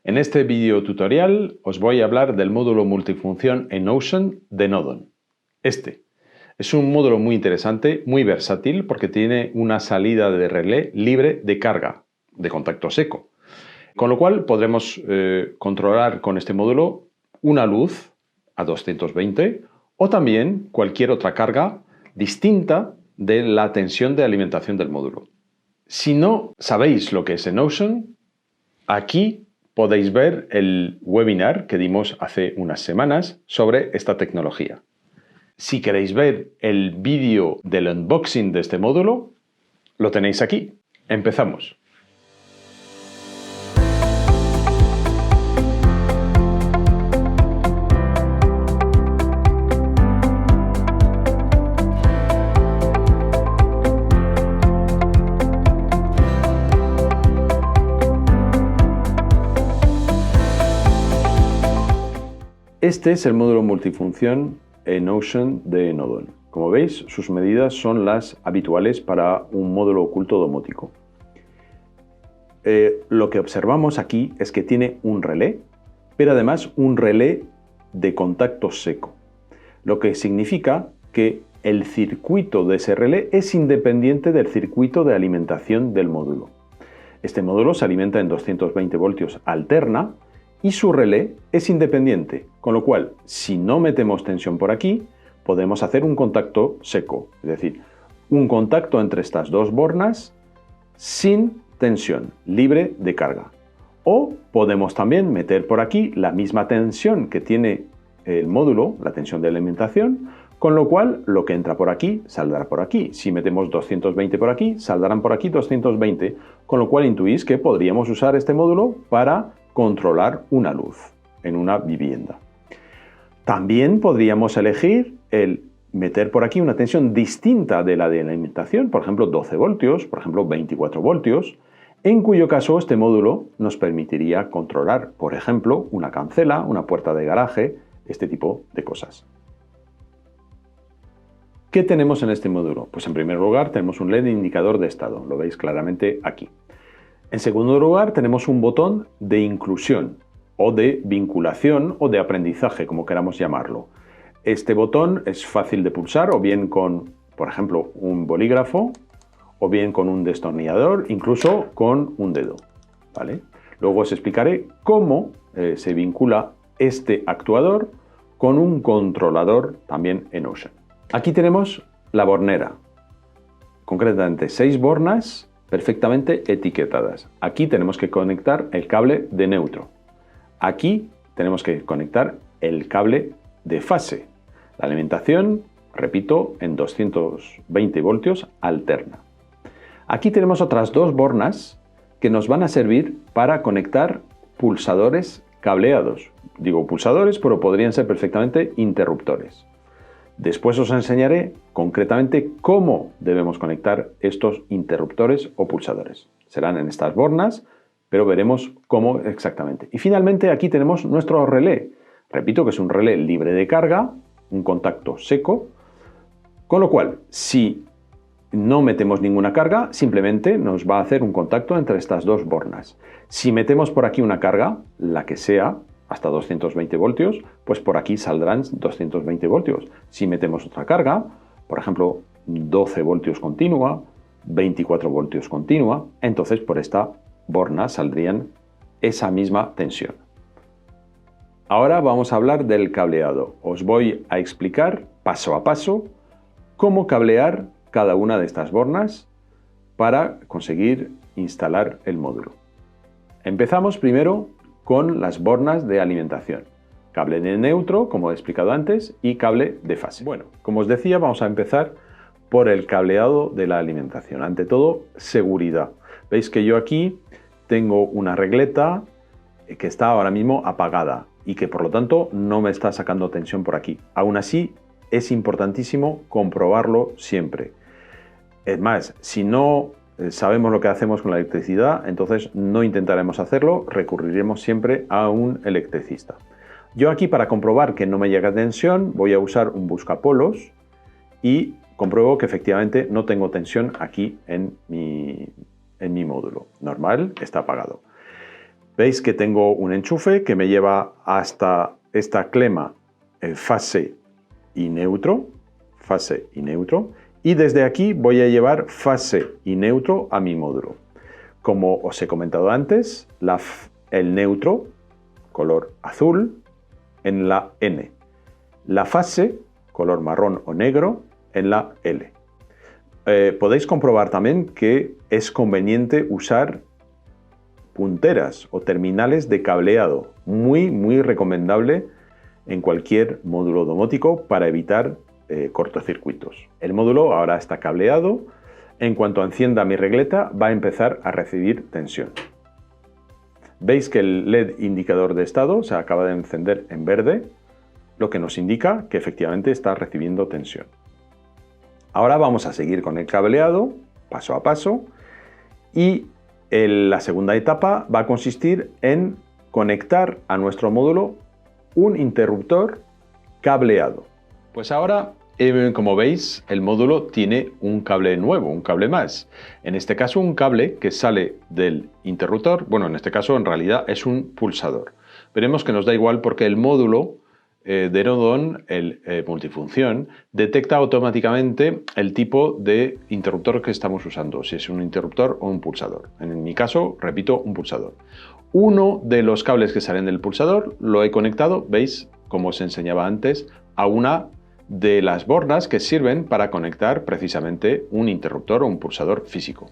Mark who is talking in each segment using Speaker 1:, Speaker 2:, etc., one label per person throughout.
Speaker 1: En este video tutorial os voy a hablar del módulo multifunción en Notion de Nodon. Este es un módulo muy interesante, muy versátil, porque tiene una salida de relé libre de carga, de contacto seco. Con lo cual podremos controlar con este módulo una luz a 220 o también cualquier otra carga distinta de la tensión de alimentación del módulo. Si no sabéis lo que es Notion, aquí podéis ver el webinar que dimos hace unas semanas sobre esta tecnología. Si queréis ver el vídeo del unboxing de este módulo, lo tenéis aquí. Empezamos. Este es el módulo multifunción en Notion de Nodon. Como veis, sus medidas son las habituales para un módulo oculto domótico. Lo que observamos aquí es que tiene un relé, pero además un relé de contacto seco, lo que significa que el circuito de ese relé es independiente del circuito de alimentación del módulo. Este módulo se alimenta en 220 voltios alterna y su relé es independiente, con lo cual, si no metemos tensión por aquí, podemos hacer un contacto seco, es decir, un contacto entre estas dos bornas sin tensión, libre de carga. O podemos también meter por aquí la misma tensión que tiene el módulo, la tensión de alimentación, con lo cual lo que entra por aquí saldrá por aquí. Si metemos 220 por aquí, saldrán por aquí 220, con lo cual intuís que podríamos usar este módulo para controlar una luz en una vivienda. También podríamos elegir el meter por aquí una tensión distinta de la de alimentación, por ejemplo 12 voltios, por ejemplo 24 voltios, en cuyo caso este módulo nos permitiría controlar, por ejemplo, una cancela, una puerta de garaje, este tipo de cosas. ¿Qué tenemos en este módulo? Pues en primer lugar tenemos un LED indicador de estado, lo veis claramente aquí. En segundo lugar tenemos un botón de inclusión o de vinculación o de aprendizaje, como queramos llamarlo. Este botón es fácil de pulsar o bien con, por ejemplo, un bolígrafo o bien con un destornillador, incluso con un dedo, ¿vale? Luego os explicaré cómo se vincula este actuador con un controlador también en Notion. Aquí tenemos la bornera, concretamente 6 bornas perfectamente etiquetadas. Aquí tenemos que conectar el cable de neutro. Aquí tenemos que conectar el cable de fase. La alimentación, repito, en 220 voltios alterna. Aquí tenemos otras 2 bornas que nos van a servir para conectar pulsadores cableados. Digo pulsadores, pero podrían ser perfectamente interruptores. Después os enseñaré concretamente cómo debemos conectar estos interruptores o pulsadores. Serán en estas bornas, pero veremos cómo exactamente. Y finalmente aquí tenemos nuestro relé. Repito que es un relé libre de carga, un contacto seco, con lo cual si no metemos ninguna carga, simplemente nos va a hacer un contacto entre estas 2 bornas. Si metemos por aquí una carga, la que sea, hasta 220 voltios, pues por aquí saldrán 220 voltios. Si metemos otra carga, por ejemplo, 12 voltios continua, 24 voltios continua, entonces por esta borna saldrían esa misma tensión. Ahora vamos a hablar del cableado. Os voy a explicar paso a paso cómo cablear cada una de estas bornas para conseguir instalar el módulo. Empezamos primero con las bornas de alimentación. Cable de neutro, como he explicado antes, y cable de fase. Bueno, como os decía, vamos a empezar por el cableado de la alimentación. Ante todo, seguridad. Veis que yo aquí tengo una regleta que está ahora mismo apagada y que por lo tanto no me está sacando tensión por aquí. Aún así, es importantísimo comprobarlo siempre. Es más, si no sabemos lo que hacemos con la electricidad, entonces no intentaremos hacerlo, recurriremos siempre a un electricista. Yo aquí, para comprobar que no me llega tensión, voy a usar un buscapolos y compruebo que efectivamente no tengo tensión aquí en mi módulo. Normal, está apagado. Veis que tengo un enchufe que me lleva hasta esta clema fase y neutro, y desde aquí voy a llevar fase y neutro a mi módulo. Como os he comentado antes, el neutro, color azul, en la N. La fase, color marrón o negro, en la L. Podéis comprobar también que es conveniente usar punteras o terminales de cableado. Muy recomendable en cualquier módulo domótico para evitar cortocircuitos. El módulo ahora está cableado. En cuanto encienda mi regleta, va a empezar a recibir tensión. Veis que el LED indicador de estado se acaba de encender en verde, lo que nos indica que efectivamente está recibiendo tensión. Ahora vamos a seguir con el cableado, paso a paso, y la segunda etapa va a consistir en conectar a nuestro módulo un interruptor cableado. Pues ahora, como veis, el módulo tiene un cable nuevo, un cable más. En este caso, un cable que sale del interruptor. Bueno, en este caso, en realidad, es un pulsador. Veremos que nos da igual porque el módulo de Nodon, el multifunción, detecta automáticamente el tipo de interruptor que estamos usando, si es un interruptor o un pulsador. En mi caso, repito, un pulsador. Uno de los cables que salen del pulsador lo he conectado, veis, como os enseñaba antes, a una de las bornas que sirven para conectar precisamente un interruptor o un pulsador físico.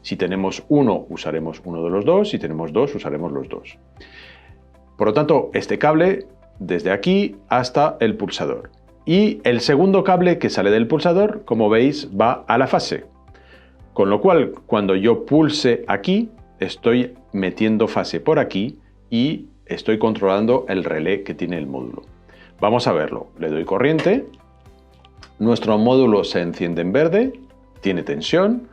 Speaker 1: Si tenemos uno, usaremos uno de los dos, si tenemos dos, usaremos los dos. Por lo tanto, este cable desde aquí hasta el pulsador. Y el segundo cable que sale del pulsador, como veis, va a la fase. Con lo cual, cuando yo pulse aquí, estoy metiendo fase por aquí y estoy controlando el relé que tiene el módulo. Vamos a verlo. Le doy corriente. Nuestro módulo se enciende en verde, tiene tensión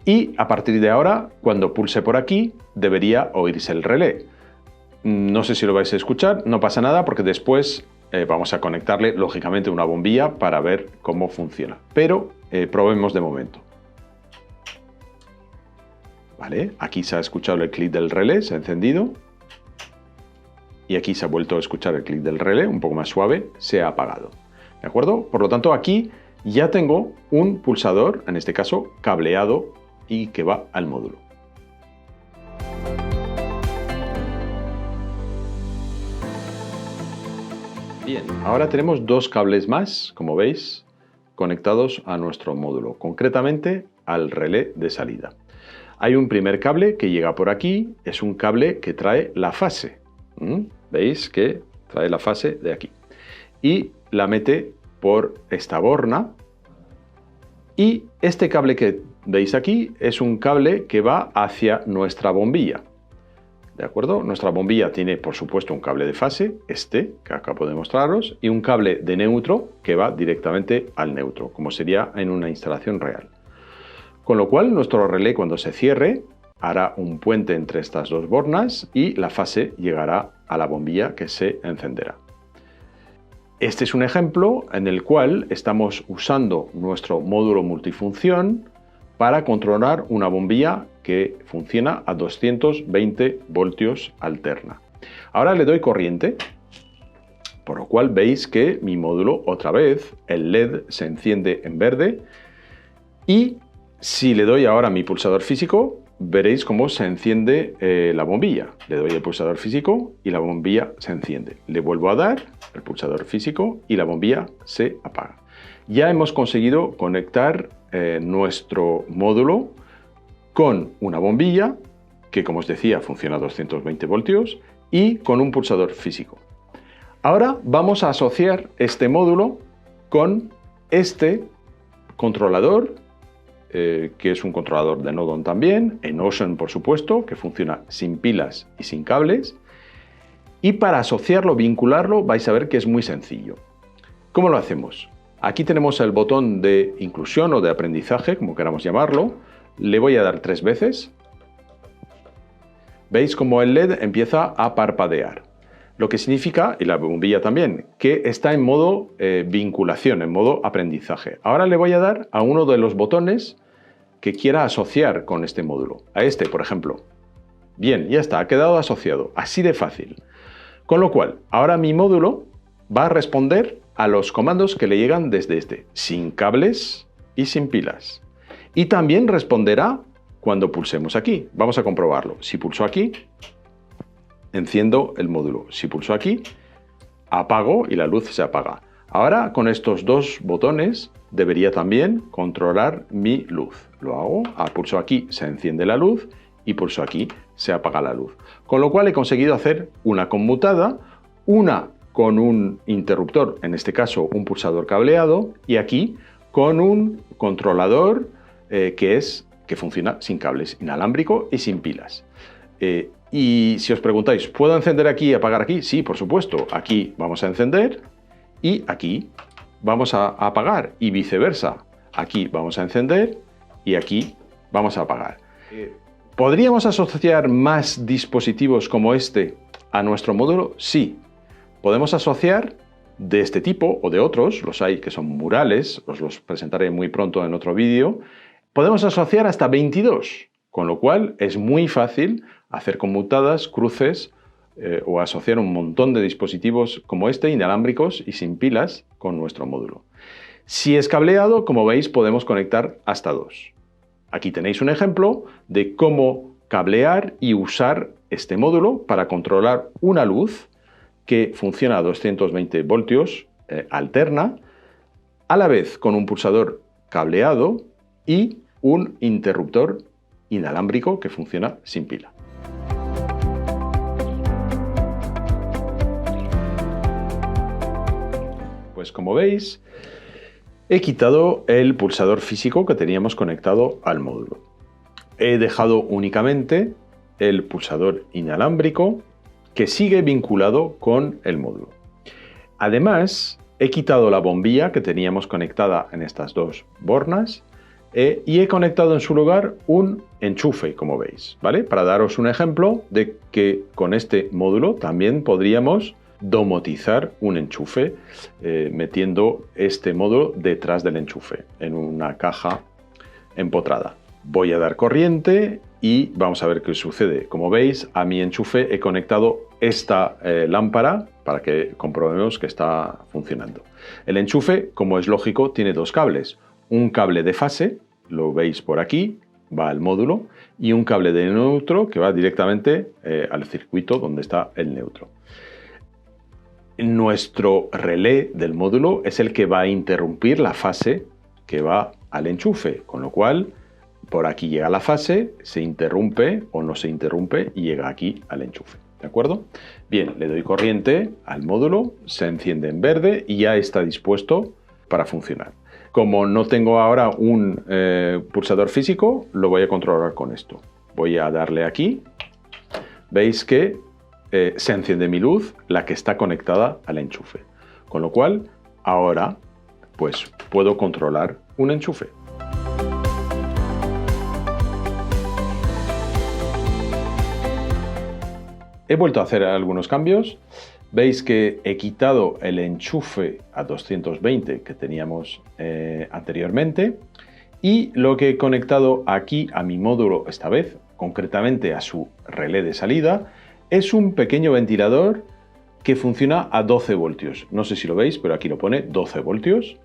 Speaker 1: y a partir de ahora, cuando pulse por aquí, debería oírse el relé. No sé si lo vais a escuchar, no pasa nada porque después vamos a conectarle lógicamente una bombilla para ver cómo funciona. Pero probemos de momento. Vale, aquí se ha escuchado el clic del relé, se ha encendido. Y aquí se ha vuelto a escuchar el clic del relé, un poco más suave, se ha apagado. ¿De acuerdo? Por lo tanto, aquí ya tengo un pulsador, en este caso cableado, y que va al módulo. Bien, ahora tenemos dos cables más, como veis, conectados a nuestro módulo, concretamente al relé de salida. Hay un primer cable que llega por aquí, es un cable que trae la fase. ¿Veis que trae la fase de aquí? Y la mete por esta borna. Y este cable que veis aquí es un cable que va hacia nuestra bombilla. ¿De acuerdo? Nuestra bombilla tiene, por supuesto, un cable de fase, este, que acabo de mostraros, y un cable de neutro que va directamente al neutro, como sería en una instalación real. Con lo cual, nuestro relé, cuando se cierre, hará un puente entre estas dos bornas y la fase llegará a la bombilla que se encenderá. Este es un ejemplo en el cual estamos usando nuestro módulo multifunción para controlar una bombilla que funciona a 220 voltios alterna. Ahora le doy corriente, por lo cual veis que mi módulo, otra vez, el LED se enciende en verde y si le doy ahora mi pulsador físico, veréis cómo se enciende la bombilla. Le doy el pulsador físico y la bombilla se enciende. Le vuelvo a dar el pulsador físico y la bombilla se apaga. Ya hemos conseguido conectar nuestro módulo con una bombilla que, como os decía, funciona a 220 voltios y con un pulsador físico. Ahora vamos a asociar este módulo con este controlador, que es un controlador de Nodon también, Enocean por supuesto, que funciona sin pilas y sin cables. Y para asociarlo, vincularlo, vais a ver que es muy sencillo. ¿Cómo lo hacemos? Aquí tenemos el botón de inclusión o de aprendizaje, como queramos llamarlo. Le voy a dar 3 veces. Veis cómo el LED empieza a parpadear. Lo que significa, y la bombilla también, que está en modo vinculación, en modo aprendizaje. Ahora le voy a dar a uno de los botones que quiera asociar con este módulo. A este, por ejemplo. Bien, ya está, ha quedado asociado, así de fácil. Con lo cual, ahora mi módulo va a responder a los comandos que le llegan desde este, sin cables y sin pilas. Y también responderá cuando pulsemos aquí. Vamos a comprobarlo. Si pulso aquí, enciendo el módulo. Si pulso aquí, apago y la luz se apaga. Ahora, con estos dos botones, debería también controlar mi luz. Lo hago, pulso aquí, se enciende la luz, y pulso aquí, se apaga la luz. Con lo cual he conseguido hacer una conmutada, una con un interruptor, en este caso un pulsador cableado, y aquí con un controlador que funciona sin cables, inalámbrico y sin pilas. Y si os preguntáis, ¿puedo encender aquí y apagar aquí? Sí, por supuesto. Aquí vamos a encender y aquí vamos a apagar, y viceversa. Aquí vamos a encender y aquí vamos a apagar. ¿Podríamos asociar más dispositivos como este a nuestro módulo? Sí. Podemos asociar de este tipo o de otros, los hay que son murales, os los presentaré muy pronto en otro vídeo. Podemos asociar hasta 22, con lo cual es muy fácil hacer conmutadas, cruces o asociar un montón de dispositivos como este, inalámbricos y sin pilas, con nuestro módulo. Si es cableado, como veis, podemos conectar hasta 2. Aquí tenéis un ejemplo de cómo cablear y usar este módulo para controlar una luz que funciona a 220 voltios alterna, a la vez con un pulsador cableado y un interruptor inalámbrico que funciona sin pila. Pues como veis, he quitado el pulsador físico que teníamos conectado al módulo. He dejado únicamente el pulsador inalámbrico que sigue vinculado con el módulo. Además, he quitado la bombilla que teníamos conectada en estas dos bornas y he conectado en su lugar un enchufe, como veis, ¿vale? Para daros un ejemplo de que con este módulo también podríamos domotizar un enchufe metiendo este módulo detrás del enchufe en una caja empotrada. Voy a dar corriente y vamos a ver qué sucede. Como veis, a mi enchufe he conectado esta lámpara para que comprobemos que está funcionando. El enchufe, como es lógico, tiene dos cables. Un cable de fase, lo veis por aquí, va al módulo, y un cable de neutro que va directamente al circuito donde está el neutro. Nuestro relé del módulo es el que va a interrumpir la fase que va al enchufe, con lo cual por aquí llega la fase, se interrumpe o no se interrumpe y llega aquí al enchufe. ¿De acuerdo? Bien, le doy corriente al módulo, se enciende en verde y ya está dispuesto para funcionar. Como no tengo ahora un pulsador físico, lo voy a controlar con esto. Voy a darle aquí. Veis que se enciende mi luz, la que está conectada al enchufe. Con lo cual, ahora pues puedo controlar un enchufe. He vuelto a hacer algunos cambios. Veis que he quitado el enchufe a 220 que teníamos anteriormente y lo que he conectado aquí a mi módulo esta vez, concretamente a su relé de salida, es un pequeño ventilador que funciona a 12 voltios. No sé si lo veis, pero aquí lo pone 12 voltios.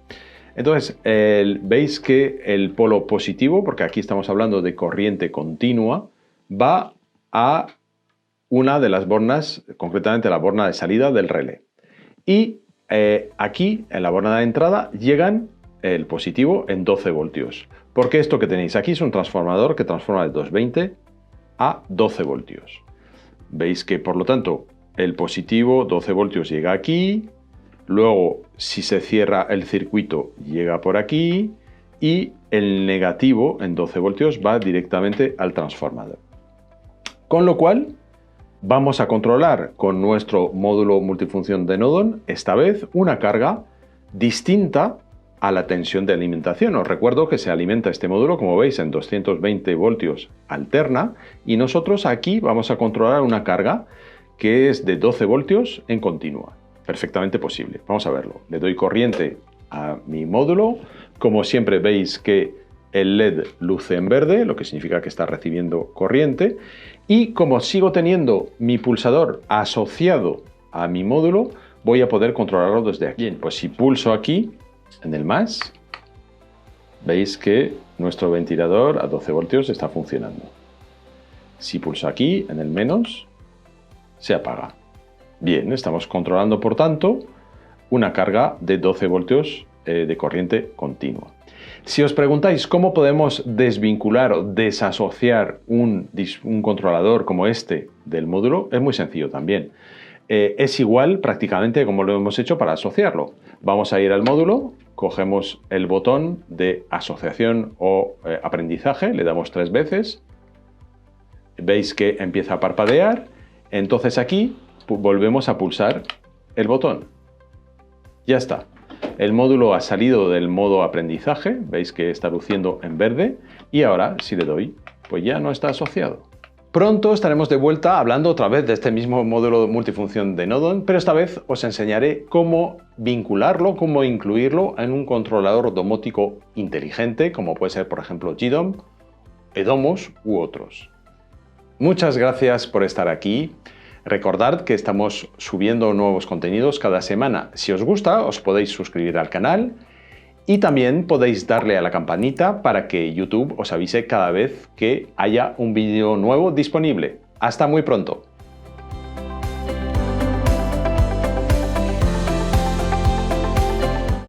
Speaker 1: Entonces, veis que el polo positivo, porque aquí estamos hablando de corriente continua, va a una de las bornas, concretamente la borna de salida del relé. Y aquí, en la borna de entrada, llegan el positivo en 12 voltios. Porque esto que tenéis aquí es un transformador que transforma de 220 a 12 voltios. Veis que, por lo tanto, el positivo, 12 voltios, llega aquí. Luego, si se cierra el circuito, llega por aquí. Y el negativo, en 12 voltios, va directamente al transformador. Con lo cual, vamos a controlar con nuestro módulo multifunción de Nodon, esta vez, una carga distinta a la tensión de alimentación. Os recuerdo que se alimenta este módulo, como veis, en 220 voltios alterna, y nosotros aquí vamos a controlar una carga que es de 12 voltios en continua. Perfectamente posible. Vamos a verlo. Le doy corriente a mi módulo. Como siempre veis que el LED luce en verde, lo que significa que está recibiendo corriente, y como sigo teniendo mi pulsador asociado a mi módulo, voy a poder controlarlo desde aquí. Bien, pues si pulso aquí, en el más, veis que nuestro ventilador a 12 voltios está funcionando. Si pulso aquí, en el menos, se apaga. Bien, estamos controlando, por tanto, una carga de 12 voltios de corriente continua. Si os preguntáis cómo podemos desvincular o desasociar un controlador como este del módulo, es muy sencillo también. Es igual prácticamente como lo hemos hecho para asociarlo. Vamos a ir al módulo, cogemos el botón de asociación o aprendizaje, le damos 3 veces, veis que empieza a parpadear, entonces aquí volvemos a pulsar el botón. Ya está. El módulo ha salido del modo aprendizaje, veis que está luciendo en verde, y ahora si le doy, pues ya no está asociado. Pronto estaremos de vuelta hablando otra vez de este mismo módulo multifunción de Nodon, pero esta vez os enseñaré cómo vincularlo, cómo incluirlo en un controlador domótico inteligente, como puede ser por ejemplo GDOM, Edomos u otros. Muchas gracias por estar aquí. Recordad que estamos subiendo nuevos contenidos cada semana. Si os gusta, os podéis suscribir al canal y también podéis darle a la campanita para que YouTube os avise cada vez que haya un vídeo nuevo disponible. Hasta muy pronto.